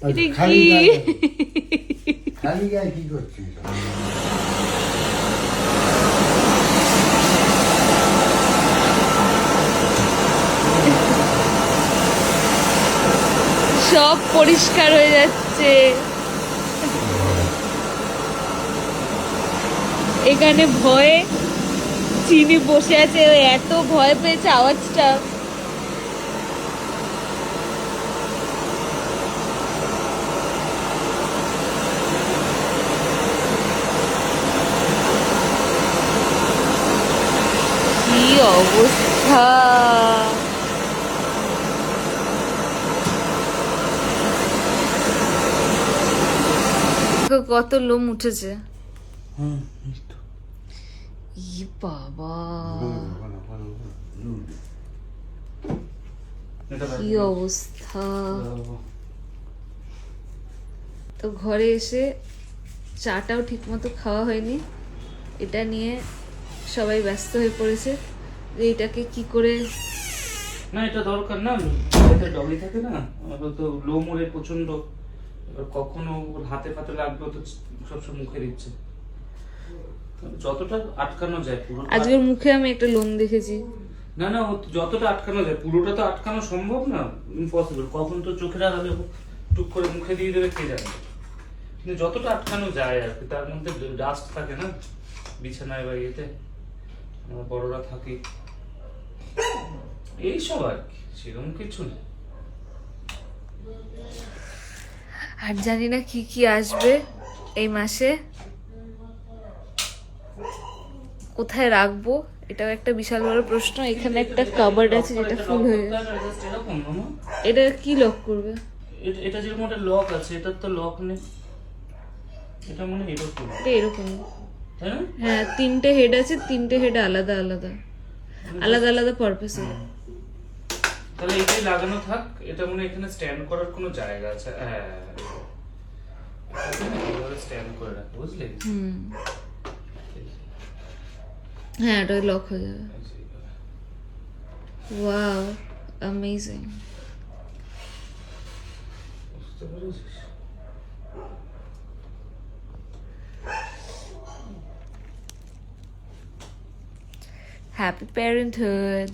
এটা খালি কি? গায়ে খালি গায়ে কি করছিস? সব পরিষ্কার হয়ে যাচ্ছে। এখানে ভয়ে চিনি বসে আছে, ও এত ভয় পেয়েছে আওয়াজটা। কি অবস্থা! কত লোম উঠেছে। ই বাবা, কি অবস্থা! তো ঘরে এসে চাটাও ঠিক মতো খাওয়া হয়নি। এটা নিয়ে সবাই ব্যস্ত হয়ে পড়েছে যে এটাকে কি করে। না এটা দরকার না, এটা ডগি থাকে না, ওর তো লোম ওরে প্রচন্ড, এবার কখনো ওর হাতে ফাতে লাগলো তো সবসময় মুখে দিচ্ছে। যতটা আটকানো যায় পুরো। আজকের মুখে আমি একটা লোম দেখেছি। না না, ও যতটা আটকানো যায়, পুরোটা তো আটকানো সম্ভব না, ইম্পসিবল। কখন তো চোখের আড়ালে টুক করে মুখে দিয়ে দেবে কে জানে, কিন্তু যতটা আটকানো যায় আর কি। তার মধ্যে ডাস্ট থাকে না বিছানায় বা ইয়েতে, আমরা বড়রা থাকি, এইসব আর কি, সেরকম কিছু না। আর জানি না কি কি আসবে এই মাসে, কোথায় রাখবো এটাও একটা বিশাল বড় প্রশ্ন। এখানে একটা কাবার্ড আছে যেটা ফুল হয়ে গেছে। এরকম মামা, এটা কি লক করবে? এটা যেরকম একটা লক আছে, এটার তো লক নেই। এটা মনে হয় এরকম, এটা এরকম, তাই না? হ্যাঁ। তিনটে হেড আছে, তিনটে হেড আলাদা আলাদা আলাদা আলাদা পারপাসে। তাহলে এটাই লাগানো থাক। এটা মনে হয় এখানে স্ট্যান্ড করার কোনো জায়গা আছে। হ্যাঁ, স্ট্যান্ড করে রাখো, বুঝলে? হ্যাঁ, এটা লক হয়ে যাবে। Wow, amazing. বুঝতে পেরেছিস? Happy parenthood.